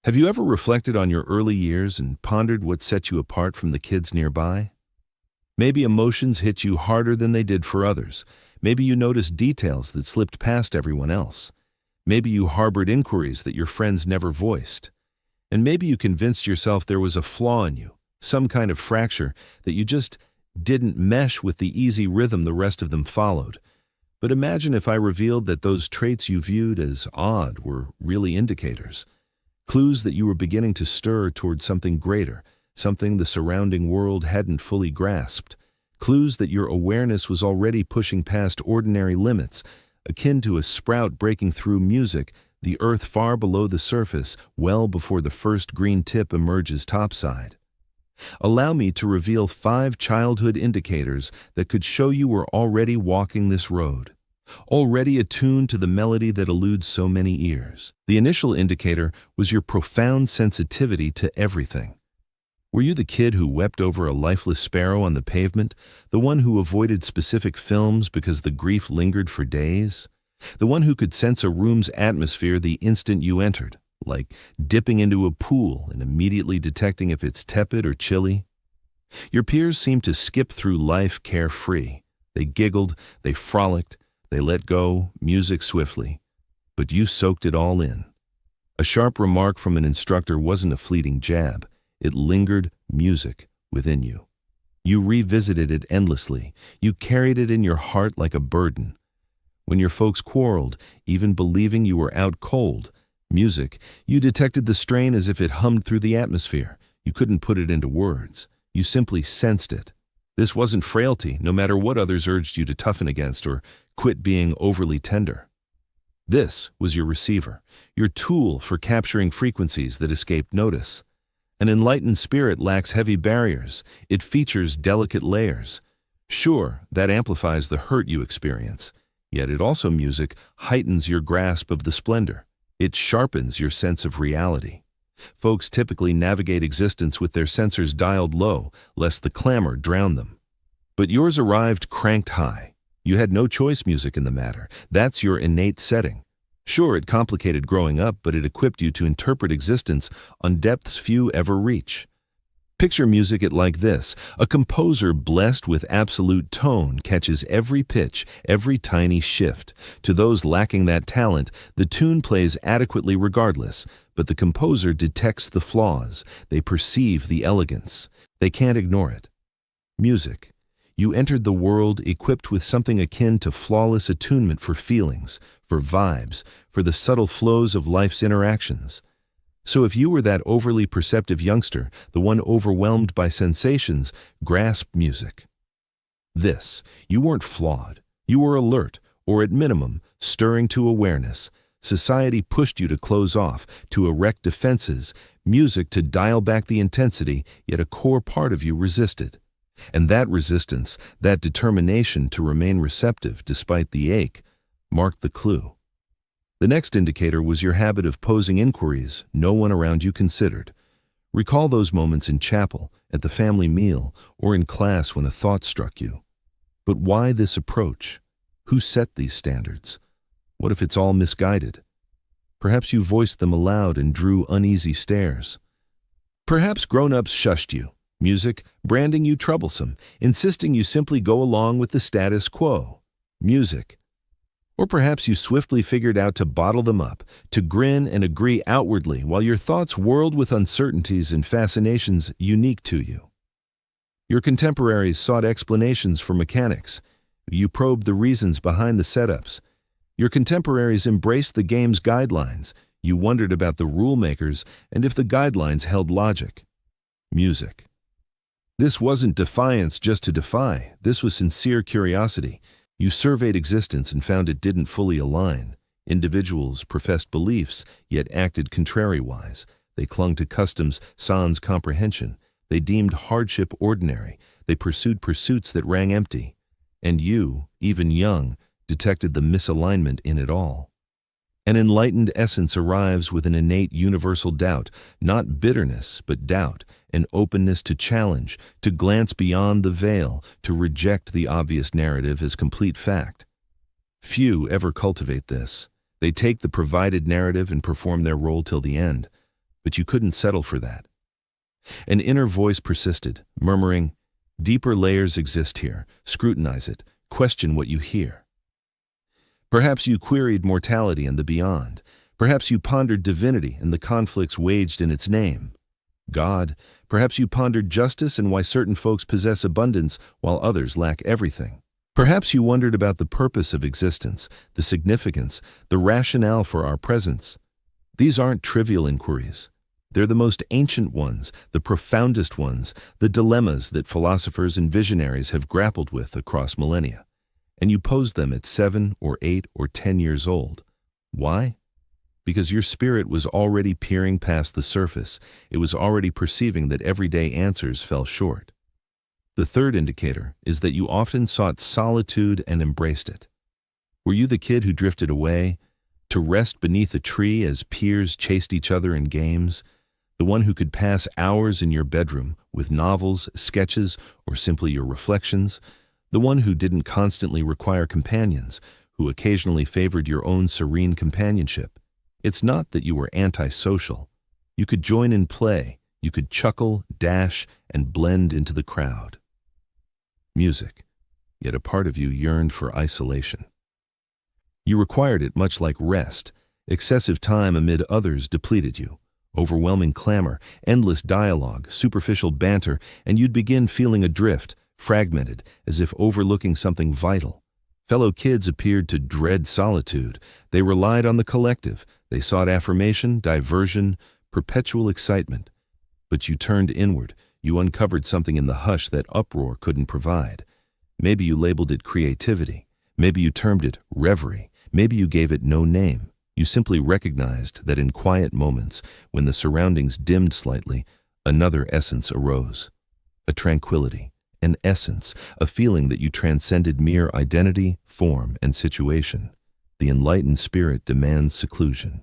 Have you ever reflected on your early years and pondered what set you apart from the kids nearby? Maybe emotions hit you harder than they did for others. Maybe you noticed details that slipped past everyone else. Maybe you harbored inquiries that your friends never voiced. And maybe you convinced yourself there was a flaw in you, some kind of fracture that you just didn't mesh with the easy rhythm the rest of them followed. But imagine if I revealed that those traits you viewed as odd were really indicators. Clues that you were beginning to stir toward something greater, something the surrounding world hadn't fully grasped. Clues that your awareness was already pushing past ordinary limits, akin to a sprout breaking through music, the earth far below the surface, well before the first green tip emerges topside. Allow me to reveal 5 childhood indicators that could show you were already walking this road, already attuned to the melody that eludes so many ears. The initial indicator was your profound sensitivity to everything. Were you the kid who wept over a lifeless sparrow on the pavement, the one who avoided specific films because the grief lingered for days, the one who could sense a room's atmosphere the instant you entered, like dipping into a pool and immediately detecting if it's tepid or chilly? Your peers seemed to skip through life carefree. They giggled, they frolicked, they let go, music swiftly. But you soaked it all in. A sharp remark from an instructor wasn't a fleeting jab. It lingered music within you. You revisited it endlessly. You carried it in your heart like a burden. When your folks quarreled, even believing you were out cold, music, you detected the strain as if it hummed through the atmosphere. You couldn't put it into words. You simply sensed it. This wasn't frailty, no matter what others urged you to toughen against or quit being overly tender. This was your receiver, your tool for capturing frequencies that escaped notice. An enlightened spirit lacks heavy barriers. It features delicate layers. Sure, that amplifies the hurt you experience. Yet music heightens your grasp of the splendor. It sharpens your sense of reality. Folks typically navigate existence with their sensors dialed low, lest the clamor drown them. But yours arrived cranked high. You had no choice music in the matter. That's your innate setting. Sure, it complicated growing up, but it equipped you to interpret existence on depths few ever reach. Picture music like this. A composer blessed with absolute tone catches every pitch, every tiny shift. To those lacking that talent, the tune plays adequately regardless, but the composer detects the flaws. They perceive the elegance. They can't ignore it. Music. You entered the world equipped with something akin to flawless attunement for feelings, for vibes, for the subtle flows of life's interactions. So if you were that overly perceptive youngster, the one overwhelmed by sensations, grasp music. You weren't flawed. You were alert, or at minimum, stirring to awareness. Society pushed you to close off, to erect defenses, music to dial back the intensity, yet a core part of you resisted. And that resistance, that determination to remain receptive despite the ache, marked the clue. The next indicator was your habit of posing inquiries no one around you considered. Recall those moments in chapel, at the family meal, or in class when a thought struck you. But why this approach? Who set these standards? What if it's all misguided? Perhaps you voiced them aloud and drew uneasy stares. Perhaps grown-ups shushed you. Music, branding you troublesome, insisting you simply go along with the status quo. Music. Or perhaps you swiftly figured out to bottle them up, to grin and agree outwardly while your thoughts whirled with uncertainties and fascinations unique to you. Your contemporaries sought explanations for mechanics. You probed the reasons behind the setups. Your contemporaries embraced the game's guidelines. You wondered about the rule makers and if the guidelines held logic. Music. This wasn't defiance just to defy. This was sincere curiosity. You surveyed existence and found it didn't fully align. Individuals professed beliefs, yet acted contrariwise. They clung to customs sans comprehension. They deemed hardship ordinary. They pursued pursuits that rang empty. And you, even young, detected the misalignment in it all. An enlightened essence arrives with an innate universal doubt, not bitterness, but doubt, an openness to challenge, to glance beyond the veil, to reject the obvious narrative as complete fact. Few ever cultivate this. They take the provided narrative and perform their role till the end. but you couldn't settle for that. An inner voice persisted, murmuring, "Deeper layers exist here. Scrutinize it. Question what you hear." Perhaps you queried mortality and the beyond. Perhaps you pondered divinity and the conflicts waged in its name. God, perhaps you pondered justice and why certain folks possess abundance while others lack everything. Perhaps you wondered about the purpose of existence, the significance, the rationale for our presence. These aren't trivial inquiries. They're the most ancient ones, the profoundest ones, the dilemmas that philosophers and visionaries have grappled with across millennia. And you posed them at 7 or 8 or 10 years old. Why? Because your spirit was already peering past the surface. It was already perceiving that everyday answers fell short. The third indicator is that you often sought solitude and embraced it. Were you the kid who drifted away, to rest beneath a tree as peers chased each other in games? The one who could pass hours in your bedroom with novels, sketches, or simply your reflections? The one who didn't constantly require companions, who occasionally favored your own serene companionship? It's not that you were antisocial. You could join in play, you could chuckle, dash, and blend into the crowd. Music, yet a part of you yearned for isolation. You required it much like rest. Excessive time amid others depleted you. Overwhelming clamor, endless dialogue, superficial banter, and you'd begin feeling adrift, fragmented, as if overlooking something vital. Fellow kids appeared to dread solitude. They relied on the collective. They sought affirmation, diversion, perpetual excitement. But you turned inward. You uncovered something in the hush that uproar couldn't provide. Maybe you labeled it creativity. Maybe you termed it reverie. Maybe you gave it no name. You simply recognized that in quiet moments, when the surroundings dimmed slightly, another essence arose. A tranquility, an essence, a feeling that you transcended mere identity, form, and situation. The enlightened spirit demands seclusion.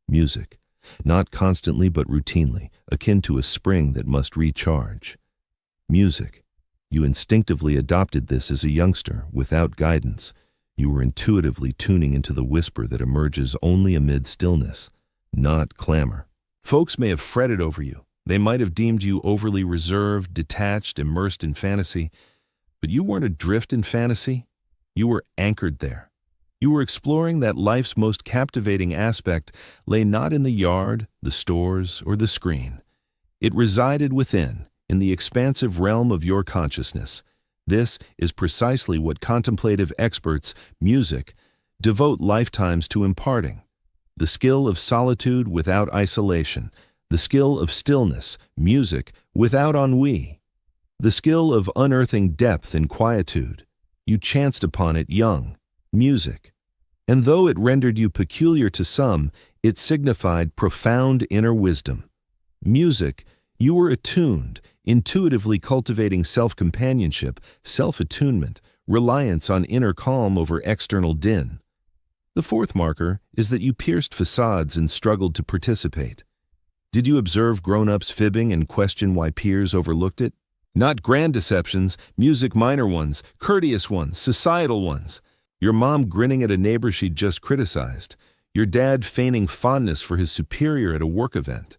Music, not constantly but routinely, akin to a spring that must recharge. Music. You instinctively adopted this as a youngster, without guidance. You were intuitively tuning into the whisper that emerges only amid stillness, not clamor. Folks may have fretted over you. They might have deemed you overly reserved, detached, immersed in fantasy. But you weren't adrift in fantasy. You were anchored there. You were exploring that life's most captivating aspect lay not in the yard, the stores, or the screen. It resided within, in the expansive realm of your consciousness. This is precisely what contemplative experts, music, devote lifetimes to imparting. The skill of solitude without isolation, the skill of stillness, music, without ennui, the skill of unearthing depth in quietude. You chanced upon it young, music. And though it rendered you peculiar to some, it signified profound inner wisdom. Music, you were attuned, intuitively cultivating self-companionship, self-attunement, reliance on inner calm over external din. The fourth marker is that you pierced facades and struggled to participate. Did you observe grown-ups fibbing and question why peers overlooked it? Not grand deceptions, music minor ones, courteous ones, societal ones. Your mom grinning at a neighbor she'd just criticized. Your dad feigning fondness for his superior at a work event.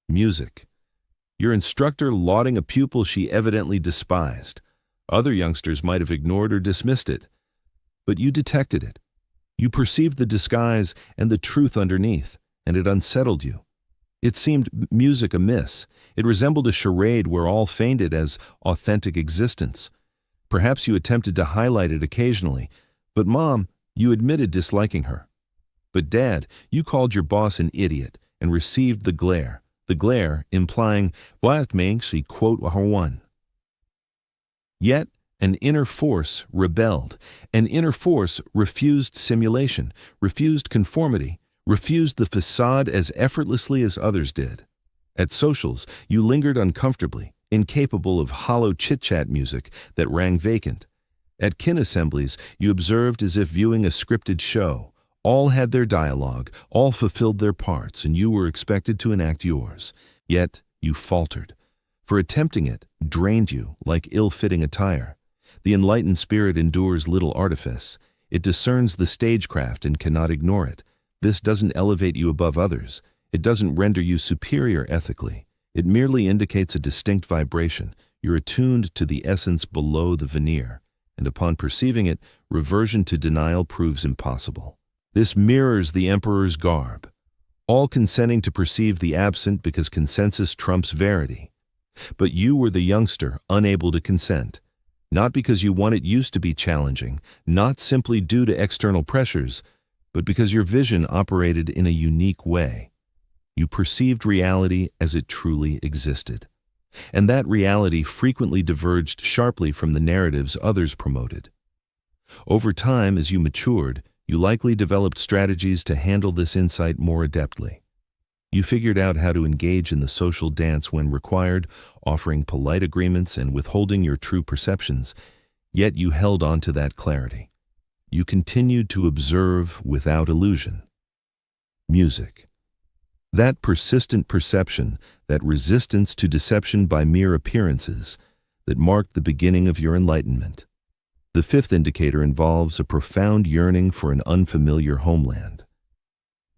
Music. Your instructor lauding a pupil she evidently despised. Other youngsters might have ignored or dismissed it. But you detected it. You perceived the disguise and the truth underneath, and it unsettled you. It seemed music amiss. It resembled a charade where all feigned it as authentic existence. Perhaps you attempted to highlight it occasionally, but Mom, you admitted disliking her. But Dad, you called your boss an idiot and received the glare implying, what makes she quote her one. Yet, an inner force rebelled. An inner force refused simulation, refused conformity, refused the facade as effortlessly as others did. At socials, you lingered uncomfortably, incapable of hollow chit-chat music that rang vacant. At kin assemblies, you observed as if viewing a scripted show. All had their dialogue, all fulfilled their parts, and you were expected to enact yours. Yet, you faltered. For attempting it drained you like ill-fitting attire. The enlightened spirit endures little artifice. It discerns the stagecraft and cannot ignore it. This doesn't elevate you above others. It doesn't render you superior ethically. It merely indicates a distinct vibration. You're attuned to the essence below the veneer, and upon perceiving it, reversion to denial proves impossible. This mirrors the emperor's garb, all consenting to perceive the absent because consensus trumps verity. But you were the youngster, unable to consent, not because you wanted used to be challenging, not simply due to external pressures, but because your vision operated in a unique way. You perceived reality as it truly existed, and that reality frequently diverged sharply from the narratives others promoted. Over time, as you matured, you likely developed strategies to handle this insight more adeptly. You figured out how to engage in the social dance when required, offering polite agreements and withholding your true perceptions, yet you held on to that clarity. You continued to observe without illusion. Music. That persistent perception, that resistance to deception by mere appearances, that marked the beginning of your enlightenment. The fifth indicator involves a profound yearning for an unfamiliar homeland.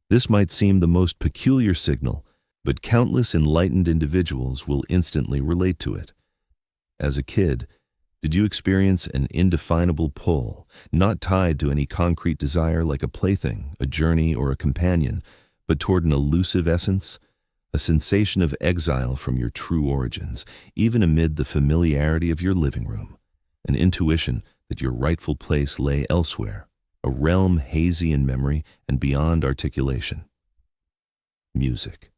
This might seem the most peculiar signal, but countless enlightened individuals will instantly relate to it. As a kid, did you experience an indefinable pull, not tied to any concrete desire like a plaything, a journey, or a companion, but toward an elusive essence, a sensation of exile from your true origins, even amid the familiarity of your living room, an intuition that your rightful place lay elsewhere, a realm hazy in memory and beyond articulation? Music.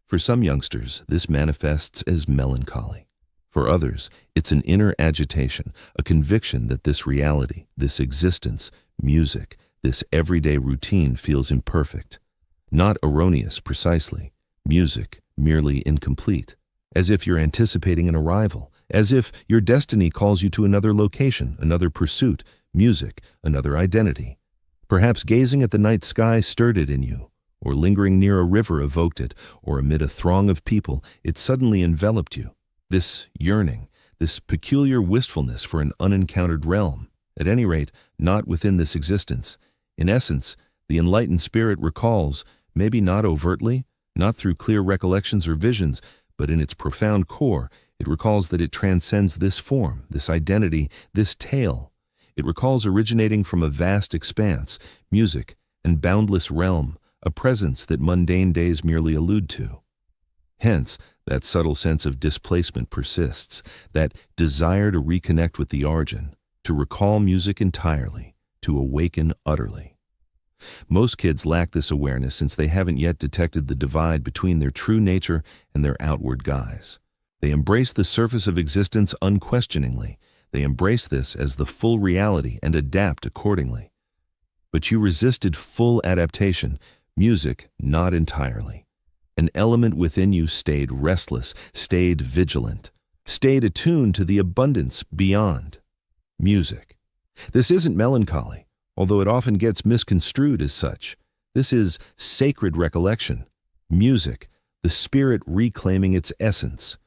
For some youngsters, this manifests as melancholy. For others, it's an inner agitation, a conviction that this reality, this existence, music, this everyday routine feels imperfect. Not erroneous precisely, music merely incomplete, as if you're anticipating an arrival, as if your destiny calls you to another location, another pursuit, music, another identity. Perhaps gazing at the night sky stirred it in you, or lingering near a river evoked it, or amid a throng of people, it suddenly enveloped you. This yearning, this peculiar wistfulness for an unencountered realm, at any rate, not within this existence. In essence, the enlightened spirit recalls, maybe not overtly, not through clear recollections or visions, but in its profound core, it recalls that it transcends this form, this identity, this tale. It recalls originating from a vast expanse, music, and boundless realm, a presence that mundane days merely allude to. Hence, that subtle sense of displacement persists, that desire to reconnect with the origin, to recall music entirely, to awaken utterly. Most kids lack this awareness since they haven't yet detected the divide between their true nature and their outward guise. They embrace the surface of existence unquestioningly. They embrace this as the full reality and adapt accordingly. But you resisted full adaptation, music not entirely. An element within you stayed restless, stayed vigilant, stayed attuned to the abundance beyond. Music. This isn't melancholy, although it often gets misconstrued as such. This is sacred recollection. Music, the spirit reclaiming its essence.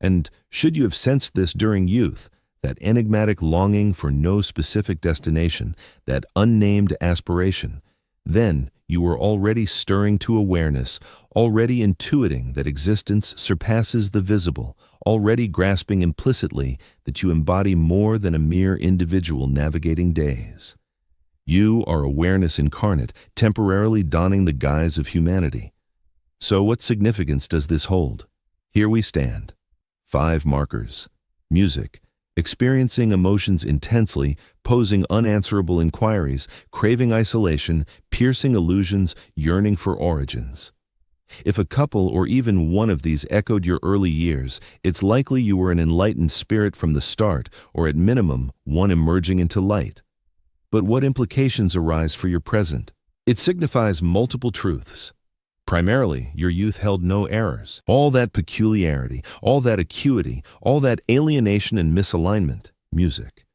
And should you have sensed this during youth, that enigmatic longing for no specific destination, that unnamed aspiration, then you were already stirring to awareness, already intuiting that existence surpasses the visible, already grasping implicitly that you embody more than a mere individual navigating days. You are awareness incarnate, temporarily donning the guise of humanity. So what significance does this hold? Here we stand. 5 markers. Music. Experiencing emotions intensely, posing unanswerable inquiries, craving isolation, piercing illusions, yearning for origins. If a couple or even one of these echoed your early years, it's likely you were an enlightened spirit from the start, or at minimum, one emerging into light. But what implications arise for your present? It signifies multiple truths. Primarily, your youth held no errors. All that peculiarity, all that acuity, all that alienation and misalignment, music.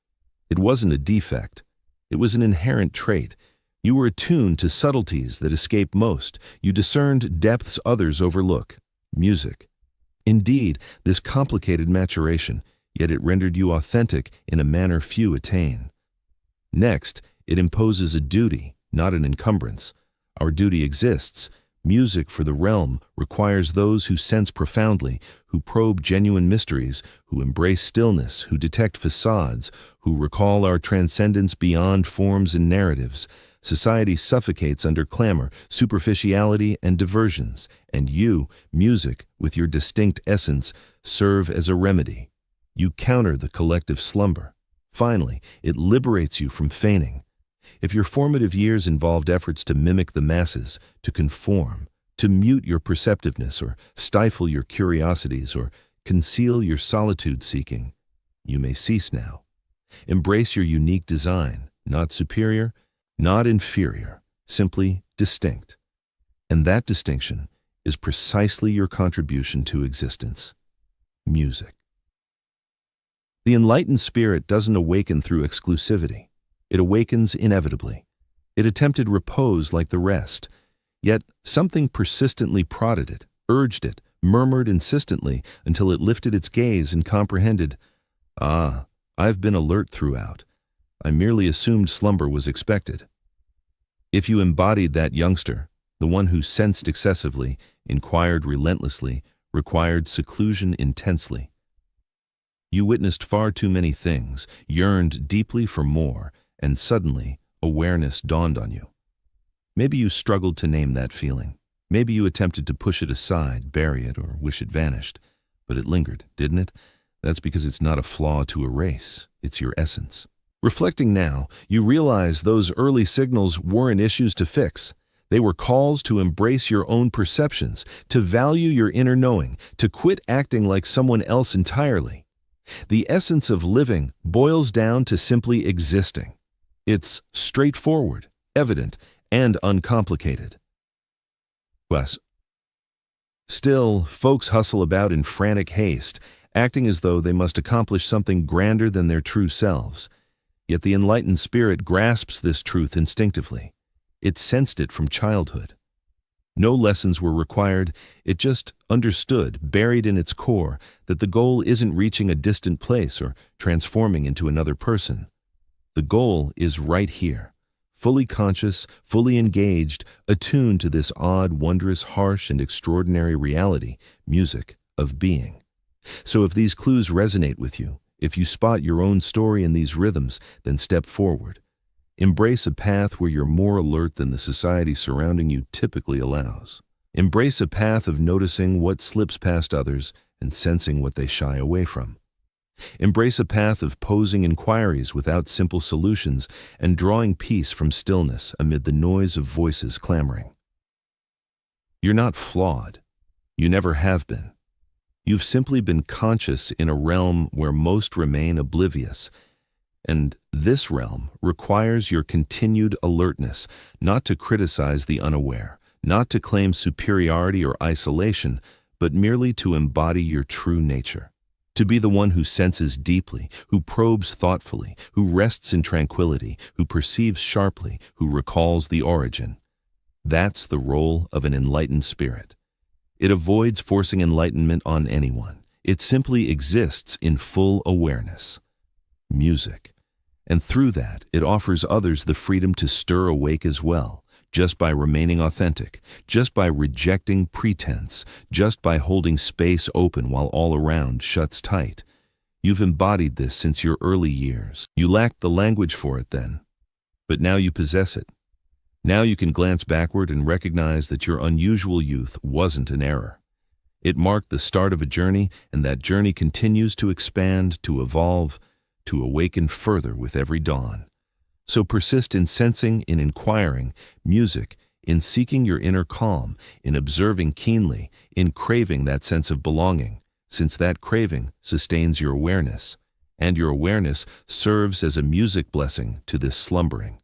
It wasn't a defect. It was an inherent trait. You were attuned to subtleties that escape most. You discerned depths others overlook, music. Indeed, this complicated maturation, yet it rendered you authentic in a manner few attain. Next, it imposes a duty, not an encumbrance. Our duty exists, Music for the realm requires those who sense profoundly, who probe genuine mysteries, who embrace stillness, who detect facades, who recall our transcendence beyond forms and narratives. Society suffocates under clamor, superficiality, and diversions, and you, music, with your distinct essence, serve as a remedy. You counter the collective slumber. Finally, it liberates you from feigning. If your formative years involved efforts to mimic the masses, to conform, to mute your perceptiveness or stifle your curiosities or conceal your solitude-seeking, you may cease now. Embrace your unique design, not superior, not inferior, simply distinct. And that distinction is precisely your contribution to existence: music. The enlightened spirit doesn't awaken through exclusivity. It awakens inevitably. It attempted repose like the rest, yet something persistently prodded it, urged it, murmured insistently until it lifted its gaze and comprehended, "Ah, I've been alert throughout. I merely assumed slumber was expected." If you embodied that youngster, the one who sensed excessively, inquired relentlessly, required seclusion intensely, you witnessed far too many things, yearned deeply for more, and suddenly awareness dawned on you. Maybe you struggled to name that feeling. Maybe you attempted to push it aside, bury it, or wish it vanished. But it lingered, didn't it? That's because it's not a flaw to erase. It's your essence. Reflecting now, you realize those early signals weren't issues to fix. They were calls to embrace your own perceptions, to value your inner knowing, to quit acting like someone else entirely. The essence of living boils down to simply existing. It's straightforward, evident, and uncomplicated. Still, folks hustle about in frantic haste, acting as though they must accomplish something grander than their true selves. Yet the enlightened spirit grasps this truth instinctively. It sensed it from childhood. No lessons were required. It just understood, buried in its core, that the goal isn't reaching a distant place or transforming into another person. The goal is right here, fully conscious, fully engaged, attuned to this odd, wondrous, harsh, and extraordinary reality, music, of being. So if these clues resonate with you, if you spot your own story in these rhythms, then step forward. Embrace a path where you're more alert than the society surrounding you typically allows. Embrace a path of noticing what slips past others and sensing what they shy away from. Embrace a path of posing inquiries without simple solutions and drawing peace from stillness amid the noise of voices clamoring. You're not flawed. You never have been. You've simply been conscious in a realm where most remain oblivious. And this realm requires your continued alertness, not to criticize the unaware, not to claim superiority or isolation, but merely to embody your true nature. To be the one who senses deeply, who probes thoughtfully, who rests in tranquility, who perceives sharply, who recalls the origin. That's the role of an enlightened spirit. It avoids forcing enlightenment on anyone. It simply exists in full awareness. Music. And through that, it offers others the freedom to stir awake as well, just by remaining authentic, just by rejecting pretense, just by holding space open while all around shuts tight. You've embodied this since your early years. You lacked the language for it then, but now you possess it. Now you can glance backward and recognize that your unusual youth wasn't an error. It marked the start of a journey, and that journey continues to expand, to evolve, to awaken further with every dawn. So persist in sensing, in inquiring, music, in seeking your inner calm, in observing keenly, in craving that sense of belonging, since that craving sustains your awareness, and your awareness serves as a music blessing to this slumbering,